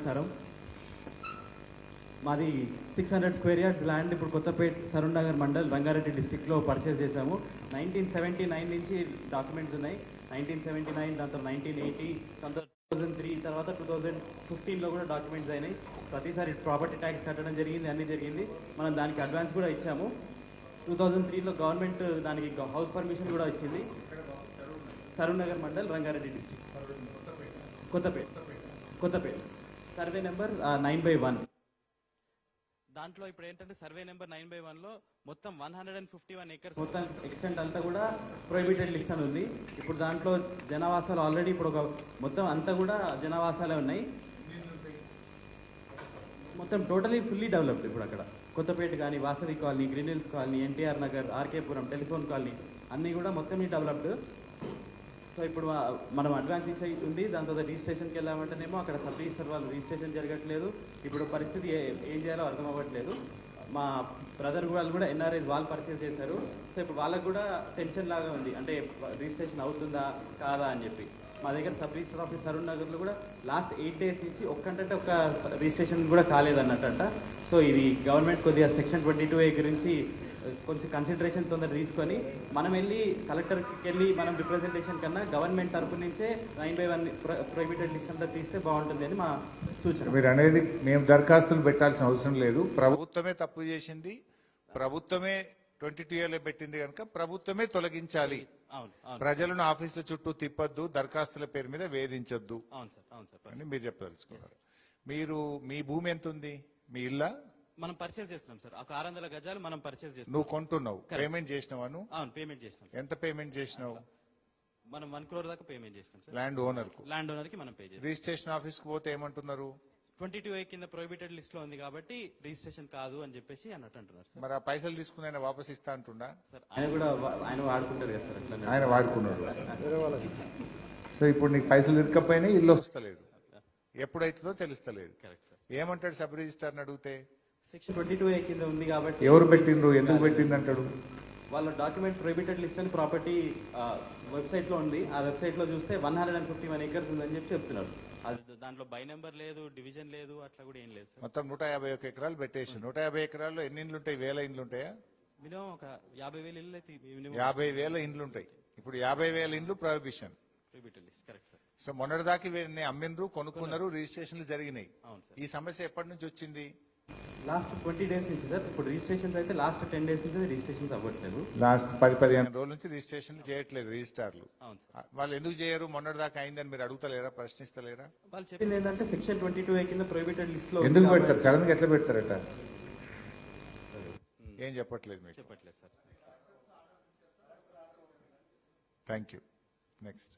నమస్కారం. మాది 600 square yards land ఇప్పుడు కొత్తపేట్ సరూర్ నగర్ మండల్ రంగారెడ్డి డిస్టిక్లో పర్చేస్ చేశాము. 1979 నుంచి డాక్యుమెంట్స్ ఉన్నాయి. 1979, దాని తర్వాత 1980, 2003, తర్వాత 2015లో కూడా డాక్యుమెంట్స్ అయినాయి. ప్రతిసారి ప్రాపర్టీ ట్యాక్స్ కట్టడం జరిగింది, అన్నీ జరిగింది. మనం దానికి అడ్వాన్స్ కూడా ఇచ్చాము. 2003లో గవర్నమెంట్ దానికి హౌస్ పర్మిషన్ కూడా ఇచ్చింది. Saroor Nagar mandal Rangareddy district, Kothapet. Survey number 9/1. దాంట్లో ఇప్పుడు ఏంటంటే సర్వే నెంబర్ 9/1లో మొత్తం 151 acres మొత్తం ఎక్స్టెంట్ అంతా కూడా ప్రొహిబిటెడ్ లిస్ట్ అని ఉంది. ఇప్పుడు దాంట్లో జనావాసాలు ఆల్రెడీ ఇప్పుడు ఒక మొత్తం అంతా కూడా జనావాసాలే ఉన్నాయి. మొత్తం టోటలీ ఫుల్లీ డెవలప్డ్. ఇప్పుడు అక్కడ కొత్తపేట కానీ, Vasavi colony, green hills colony, NTR Nagar, RK Puram, telephone colony అన్నీ కూడా మొత్తం డెవలప్డ్. సో ఇప్పుడు మనం అడ్వాన్స్ ఇచ్చి ఉంది. దాని తర్వాత రిజిస్ట్రేషన్కి వెళ్ళామంటేనేమో అక్కడ సబ్ రిజిస్టర్ వాళ్ళు రిజిస్ట్రేషన్ జరగట్లేదు. ఇప్పుడు పరిస్థితి ఏం చేయాలో అర్థం అవ్వట్లేదు. మా బ్రదర్ వాళ్ళు కూడా ఎన్ఆర్ఐస్ వాళ్ళు పర్చేస్ చేశారు. సో ఇప్పుడు వాళ్ళకు కూడా టెన్షన్ లాగా ఉంది, అంటే రిజిస్ట్రేషన్ అవుతుందా కాదా అని చెప్పి. మా దగ్గర సబ్ రిజిస్టర్ ఆఫీస్ సరూర్ నగర్లో కూడా లాస్ట్ 8 days నుంచి ఒక్క రిజిస్ట్రేషన్ కూడా కాలేదన్నట్టంట. సో ఇది గవర్నమెంట్ కొద్దిగా సెక్షన్ 22A గురించి కొంచెం కన్సిడరేషన్ తొందర తీసుకొని మనం వెళ్ళి కలెక్టర్కి వెళ్ళి మనం రిప్రజెంటేషన్ కన్నా గవర్నమెంట్ తరపు నుంచే 9/1 ప్రొహిబిటెడ్ లిస్ట్ అంతా తీస్తే బాగుంటుంది అని మా సూచన. మీరు అనేది మేము దరఖాస్తులు పెట్టాల్సిన అవసరం లేదు. ప్రభుత్వమే తప్పు చేసింది, ప్రభుత్వమే 22A పెట్టింది కనుక ప్రభుత్వమే తొలగించాలి. ప్రజలను ఆఫీసుల చుట్టూ తిప్పొద్దు, దరఖాస్తుల పేరు మీద వేధించొద్దు అని మీరు చెప్పదలుచుకున్నారు. మీరు మీ భూమి ఎంత ఉంది? మీ ఇల్లా? మనం పర్చేస్ చేస్తున్నాం సార్. ఒక 600 గజాలు మనం పర్చేస్ చేస్తాం. నువ్వు కొంటున్నావు, పేమెంట్ చేసినావా? అవును, పేమెంట్ చేసినాం. ఎంత పేమెంట్ చేసినావు? మనం 1 crore దాకా పేమెంట్ చేసినాం సార్. ల్యాండ్ ఓనర్ కి మనం పే చేస్తాం. రిజిస్ట్రేషన్ ఆఫీస్ కు పోతే ఏమంటున్నారు? 22A కింద ప్రొహిబిటెడ్ లిస్ట్ లో ఉంది కాబట్టి రిజిస్ట్రేషన్ కాదు అని చెప్పేసి అన్నట్టు అంటున్నారు సార్. మరి ఆ పైసలు తీసుకుని ఆయన వాపస్ ఇస్తా అంటుండా? సార్ ఆయన కూడా ఆయన వాడుకుంటారు కదా సార్, అట్లా ఆయన వాడుకున్నాడు. సో ఇప్పుడు నీకు పైసలు ఇరకపోయినా ఇల్లు వస్తలేదు, ఎప్పుడైతుందో తెలుస్తలేదు. Correct sir. ఏమంటాడు సబ్ రిజిస్టార్ని అడిగితే? సెక్షన్ 22A కింద ఉంది కాబట్టి ఎవరు పెట్టిండ్రు, ఎందుకు పెట్టిండు అంటాడు. వాళ్ళ డాక్యుమెంట్ ప్రొహిబిటెడ్ లిస్ట్ అని ప్రాపర్టీ వెబ్సైట్ లో ఉంది. ఆ వెబ్సైట్ లో చూస్తే 151 acres ఉందని చెప్తున్నారు. అది దాంట్లో బై నెంబర్ లేదు, డివిజన్ లేదు, అట్లా కూడా ఏం లేదు సార్. మొత్తం 151 ఎకరాలు పెట్టేసి 150 ఎకరాల్లో ఎన్ని ఇండ్లు ఉంటాయి? 1000 ఇండ్లు ఉంటాయా? మినిమం ఒక 50,000 ఇల్లు అయితే 50,000 ఇండ్లు ఉంటాయి. ఇప్పుడు 50,000 ఇండ్లు prohibition. Prohibited list correct sir. So మొన్నటిదాకా అమ్మిండ్రు, కొనుక్కున్నారు, రిజిస్ట్రేషన్లు జరిగినాయి. అవును సార్. ఈ సమస్య ఎప్పటి నుంచి వచ్చింది? లాస్ట్ 20 days నుంచి సార్. ఇప్పుడు రిజిస్ట్రేషన్స్ అయితే లాస్ట్ 10 days నుంచి రిజిస్ట్రేషన్స్ అవ్వట్లేదు. లాస్ట్ 10-15 రోజుల నుంచి రిజిస్ట్రేషన్లు చేయట్లేదు రిజిస్టార్లు. అవును సార్. వాళ్ళు ఎందుకు చేయరు? మొన్నటిదాకా అయిందని మీరు అడుగుతలేరా, ప్రశ్నిస్తలేరా? వాళ్ళు చెప్పింది ఏంటంటే సెక్షన్ 22A కింద ప్రొహిబిటెడ్ లిస్ట్ లో ఎందుకు పెడతారు? సడన్ గా ఎట్లా పెడతారట? ఏం చెప్పట్లేదు మీకు? చెప్పట్లేదు సార్. Thank you. నెక్స్ట్.